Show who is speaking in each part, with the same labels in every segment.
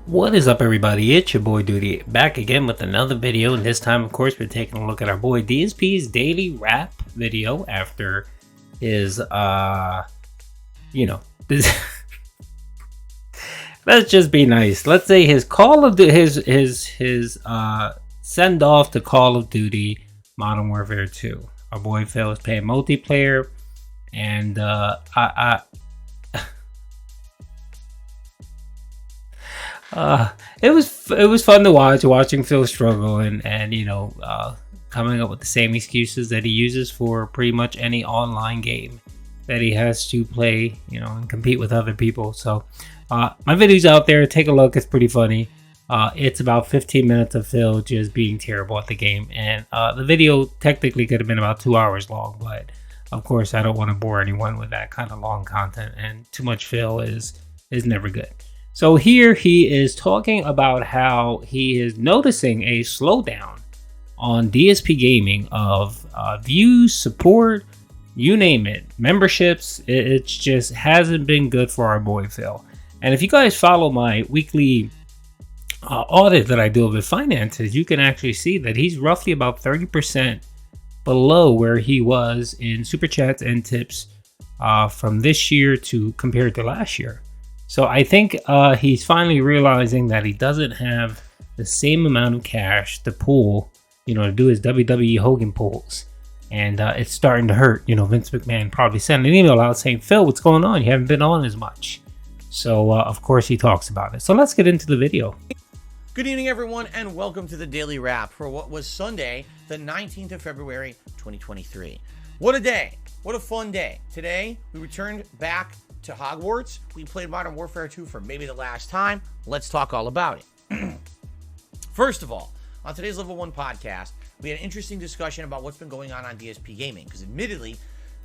Speaker 1: What is up, everybody? It's your boy Duty back again with another video, and this time of course we're taking a look at our boy DSP's daily rap video after his this let's just be nice, let's say his Call of Duty, his send off to Call of Duty Modern Warfare 2. Our boy Phil is playing multiplayer, and it was fun to watching Phil struggle and coming up with the same excuses that he uses for pretty much any online game that he has to play, and compete with other people. So my video's out there, take a look. It's pretty funny. It's about 15 minutes of Phil just being terrible at the game, and the video technically could have been about 2 hours long, but of course I don't want to bore anyone with that kind of long content, and too much Phil is never good. So here he is talking about how he is noticing a slowdown on DSPGaming of views, support, you name it, memberships. It just hasn't been good for our boy Phil. And if you guys follow my weekly audit that I do of his finances, you can actually see that he's roughly about 30% below where he was in super chats and tips from this year to compared to last year. So I think he's finally realizing that he doesn't have the same amount of cash to pull, to do his WWE Hogan pulls. And it's starting to hurt. Vince McMahon probably sent an email out saying, Phil, what's going on? You haven't been on as much. So, of course, he talks about it. So let's get into the video.
Speaker 2: Good evening, everyone, and welcome to the Daily Wrap for what was Sunday, the 19th of February, 2023. What a day. What a fun day. Today, we returned back to Hogwarts. We played Modern Warfare 2 for maybe the last time. Let's talk all about it. First of all, on today's Level 1 podcast, we had an interesting discussion about what's been going on DSPGaming, because admittedly,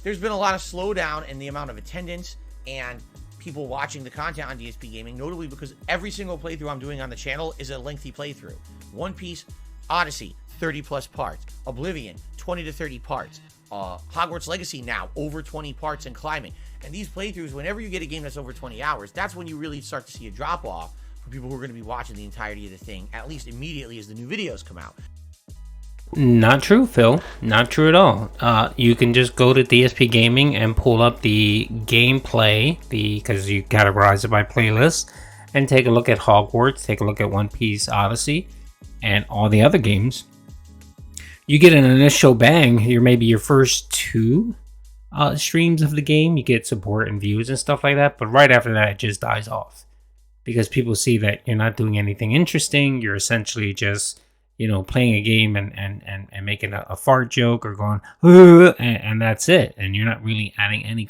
Speaker 2: there's been a lot of slowdown in the amount of attendance and people watching the content on DSPGaming, notably because every single playthrough I'm doing on the channel is a lengthy playthrough. One Piece, Odyssey, 30 plus parts. Oblivion, 20 to 30 parts. Hogwarts Legacy now, over 20 parts and climbing. And these playthroughs, whenever you get a game that's over 20 hours, that's when you really start to see a drop off for people who are going to be watching the entirety of the thing, at least immediately as the new videos come out.
Speaker 1: Not true, Phil. Not true at all. You can just go to DSPGaming and pull up the gameplay, because you categorize it by playlist, and take a look at Hogwarts, take a look at One Piece, Odyssey, and all the other games. You get an initial bang. Maybe your first two streams of the game, you get support and views and stuff like that, but right after that it just dies off because people see that you're not doing anything interesting. You're essentially just playing a game and making a fart joke or going and that's it, and you're not really adding any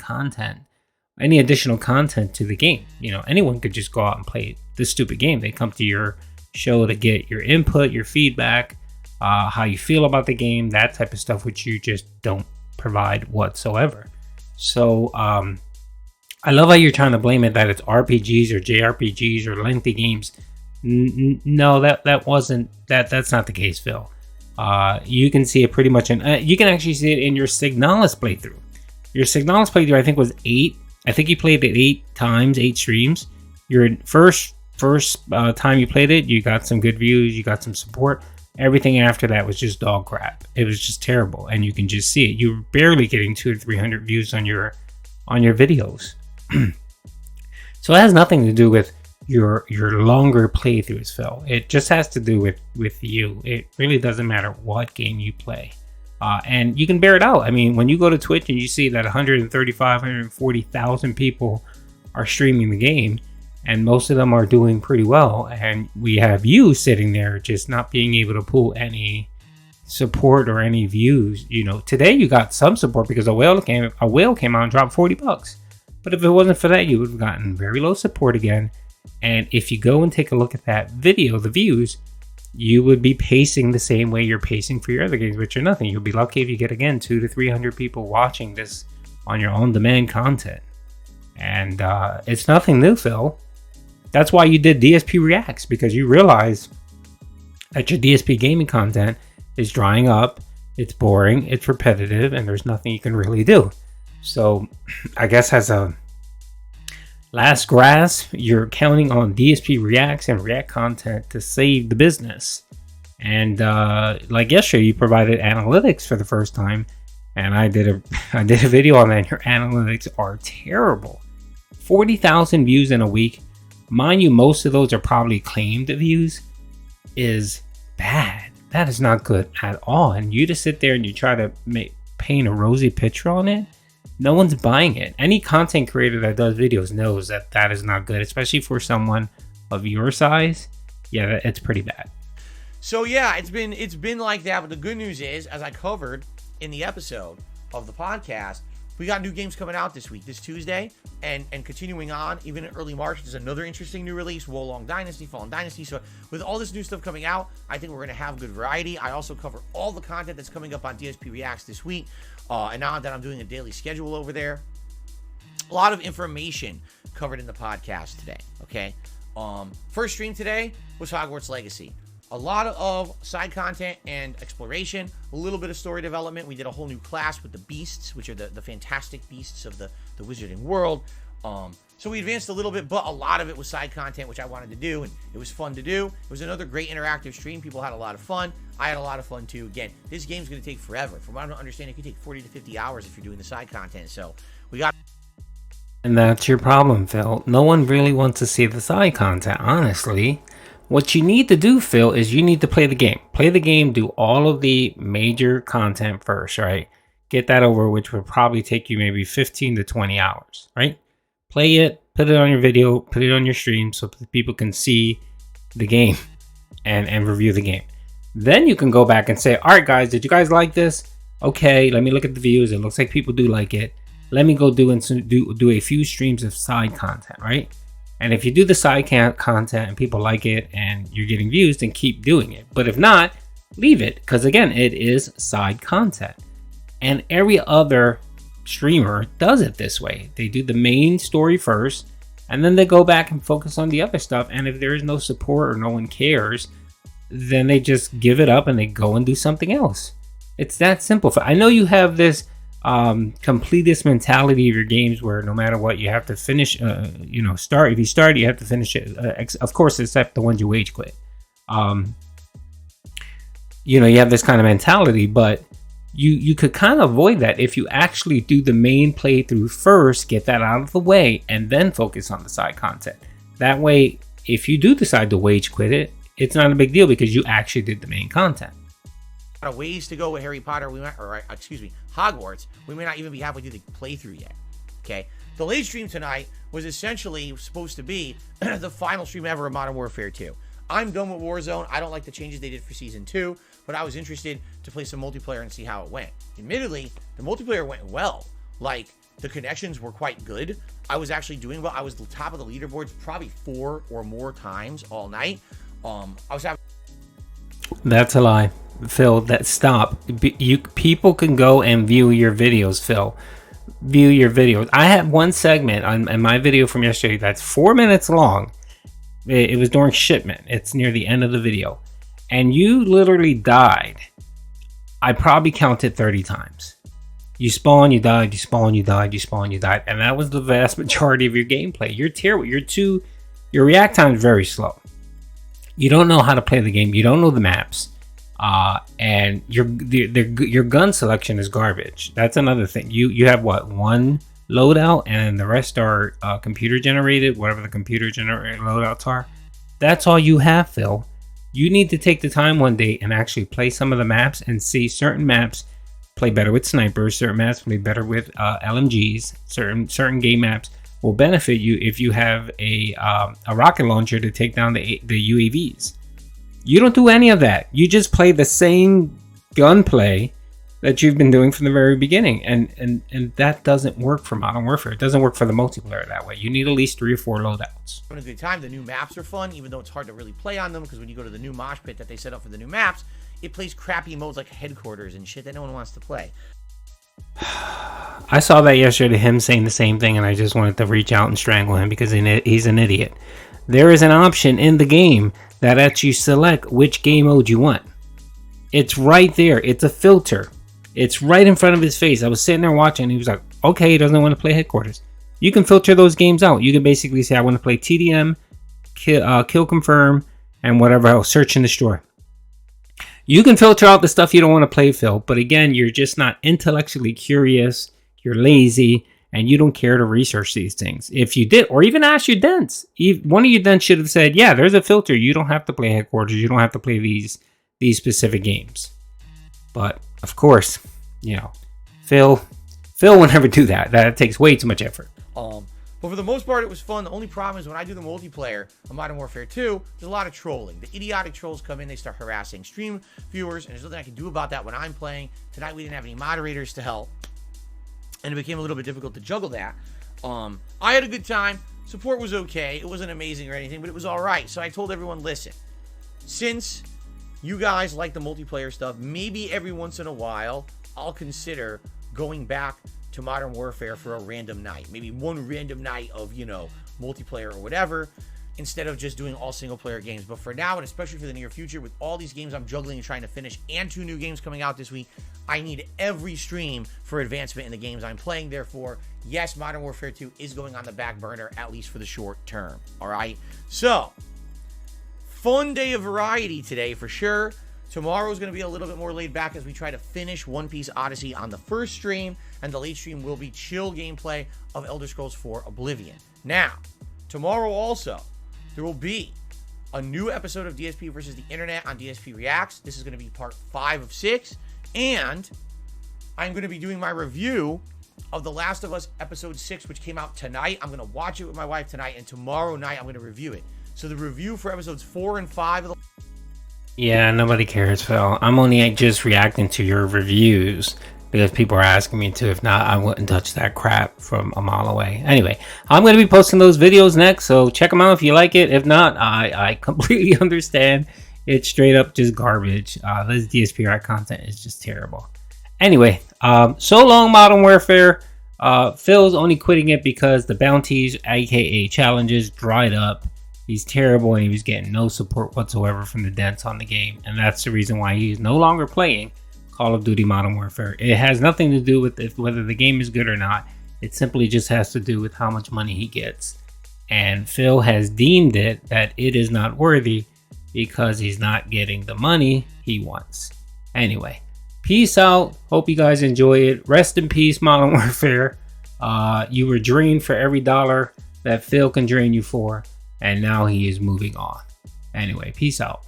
Speaker 1: additional content to the game. Anyone could just go out and play this stupid game. They come to your show to get your input, your feedback, how you feel about the game, that type of stuff, which you just don't provide whatsoever. So I love how you're trying to blame it that it's RPGs or JRPGs or lengthy games. No, that's not the case, Phil. You can see it pretty much you can actually see it in your Signalis playthrough. Your Signalis playthrough, I think, was 8. I think you played it 8 times, 8 streams. Your first time you played it, you got some good views, you got some support. Everything after that was just dog crap. It was just terrible, and you can just see it. You're barely getting 200 to 300 views on your videos. So it has nothing to do with your longer playthroughs, Phil. It just has to do with you. It really doesn't matter what game you play, and you can bear it out. I mean, when you go to Twitch and you see that 135, 140,000 people are streaming the game, and most of them are doing pretty well, and we have you sitting there just not being able to pull any support or any views. Today you got some support because a whale came out and dropped $40. But if it wasn't for that, you would have gotten very low support again. And if you go and take a look at that video, the views, you would be pacing the same way you're pacing for your other games, which are nothing. You'll be lucky if you get, again, 200 to 300 people watching this on your on-demand content. And it's nothing new, Phil. That's why you did DSP Reacts, because you realize that your DSPGaming content is drying up, it's boring, it's repetitive, and there's nothing you can really do. So I guess as a last grasp, you're counting on DSP reacts and React content to save the business. And like yesterday, you provided analytics for the first time, and I did a video on that. Your analytics are terrible. 40,000 views in a week, mind you, most of those are probably claimed views, is bad. That is not good at all. And you just sit there and you try to paint a rosy picture on it. No one's buying it. Any content creator that does videos knows that that is not good, especially for someone of your size. Yeah, it's pretty bad.
Speaker 2: So yeah, it's been like that. But the good news is, as I covered in the episode of the podcast, we got new games coming out this week, this Tuesday, and continuing on, even in early March, there's another interesting new release, Wolong Dynasty, Fallen Dynasty. So with all this new stuff coming out, I think we're going to have good variety. I also cover all the content that's coming up on DSP Reacts this week. And now that I'm doing a daily schedule over there, a lot of information covered in the podcast today, okay? First stream today was Hogwarts Legacy. A lot of side content and exploration, a little bit of story development. We did a whole new class with the beasts, which are the fantastic beasts of the wizarding world. So we advanced a little bit, but a lot of it was side content, which I wanted to do, and it was fun to do. It was another great interactive stream. People had a lot of fun. I had a lot of fun too. Again, this game's going to take forever. From what I understand, it could take 40 to 50 hours if you're doing the side content. So we got...
Speaker 1: And that's your problem, Phil. No one really wants to see the side content, honestly. What you need to do, Phil, is you need to play the game. Play the game, do all of the major content first, right? Get that over, which would probably take you maybe 15 to 20 hours, right? Play it, put it on your video, put it on your stream so that people can see the game and review the game. Then you can go back and say, all right, guys, did you guys like this? Okay, let me look at the views. It looks like people do like it. Let me go do a few streams of side content, right? And if you do the side content and people like it and you're getting views, then keep doing it. But if not, leave it. Because again, it is side content. And every other streamer does it this way. They do the main story first, and then they go back and focus on the other stuff. And if there is no support or no one cares, then they just give it up and they go and do something else. It's that simple. I know you have this completist mentality of your games where no matter what you have to finish, start. If you start, you have to finish it, of course, except the ones you wage quit. You have this kind of mentality, but you could kind of avoid that if you actually do the main playthrough first, get that out of the way, and then focus on the side content. That way, if you do decide to wage quit it, it's not a big deal because you actually did the main content.
Speaker 2: A ways to go with Harry Potter, Hogwarts. We may not even be halfway through the playthrough yet. Okay, the late stream tonight was essentially supposed to be the final stream ever of Modern Warfare 2. I'm done with Warzone. I don't like the changes they did for Season 2, but I was interested to play some multiplayer and see how it went. Admittedly, the multiplayer went well. Like, the connections were quite good. I was actually doing well. I was the top of the leaderboards probably 4 or more times all night.
Speaker 1: That's a lie, Phil. Stop. People can go and view your videos, Phil. View your videos. I have one segment on my video from yesterday that's 4 minutes long. It was during shipment. It's near the end of the video, and you literally died. I probably counted 30 times. You spawn, you died. You spawn, you died. You spawn, you died, and that was the vast majority of your gameplay. You're terrible. Your react time is very slow. You don't know how to play the game. You don't know the maps. And your gun selection is garbage. That's another thing. You have one loadout, and the rest are computer generated, whatever the computer generated loadouts are. That's all you have, Phil. You need to take the time one day and actually play some of the maps and see certain maps play better with snipers, certain maps play better with LMGs, certain game maps will benefit you if you have a rocket launcher to take down the UAVs. You don't do any of that. You just play the same gunplay that you've been doing from the very beginning, and that doesn't work for Modern Warfare. It doesn't work for the multiplayer that way. You need at least 3 or 4 loadouts.
Speaker 2: Having a good time. The new maps are fun, even though it's hard to really play on them, because when you go to the new mosh pit that they set up for the new maps, it plays crappy modes like headquarters and shit that no one wants to play.
Speaker 1: I saw that yesterday, him saying the same thing, and I just wanted to reach out and strangle him because he's an idiot. There is an option in the game that lets you select which game mode you want. It's right there. It's a filter. It's right in front of his face. I was sitting there watching, and he was like, okay, he doesn't want to play headquarters. you can filter those games out. You can basically say, I want to play TDM, kill confirm, and whatever else, search and destroy. You can filter out the stuff you don't want to play, Phil, but again, you're just not intellectually curious, you're lazy, and you don't care to research these things. If you did, or even ask your dents, one of your dents should have said, yeah, there's a filter. You don't have to play Headquarters. You don't have to play these specific games. But, of course, you know, Phil will never do that. That takes way too much effort.
Speaker 2: But for the most part, it was fun. The only problem is when I do the multiplayer of Modern Warfare 2, there's a lot of trolling. The idiotic trolls come in, they start harassing stream viewers, and there's nothing I can do about that when I'm playing. Tonight, we didn't have any moderators to help, and it became a little bit difficult to juggle that. I had a good time. Support was okay. It wasn't amazing or anything, but it was all right. So I told everyone, listen, since you guys like the multiplayer stuff, maybe every once in a while, I'll consider going back to Modern Warfare for a random night. Maybe one random night of, you know, multiplayer or whatever, instead of just doing all single player games. But for now, and especially for the near future, with all these games I'm juggling and trying to finish, and 2 new games coming out this week, I need every stream for advancement in the games I'm playing. Therefore, yes, Modern Warfare 2 is going on the back burner, at least for the short term. All right? So, fun day of variety today for sure. Tomorrow is going to be a little bit more laid back as we try to finish One Piece Odyssey on the first stream, and the late stream will be chill gameplay of Elder Scrolls 4 Oblivion. Now, tomorrow also, there will be a new episode of DSP versus the Internet on DSP Reacts. This is going to be part 5 of 6, and I'm going to be doing my review of The Last of Us Episode 6, which came out tonight. I'm going to watch it with my wife tonight, and tomorrow night I'm going to review it. So the review for episodes 4 and 5 of the...
Speaker 1: Yeah, nobody cares, Phil. I'm only just reacting to your reviews because people are asking me to. If not, I wouldn't touch that crap from a mile away. Anyway, I'm going to be posting those videos next, so check them out if you like it. If not, I completely understand. It's straight up just garbage. This DSP content is just terrible. Anyway, so long, Modern Warfare. Phil's only quitting it because the bounties, aka challenges, dried up. He's terrible, and he was getting no support whatsoever from the dents on the game, and that's the reason why he's no longer playing Call of Duty Modern Warfare. It has nothing to do with whether the game is good or not. It simply just has to do with how much money he gets, and Phil has deemed it that it is not worthy because he's not getting the money he wants. Anyway, peace out. Hope you guys enjoy it. Rest in peace, Modern Warfare. You were drained for every dollar that Phil can drain you for, and now he is moving on. Anyway, peace out.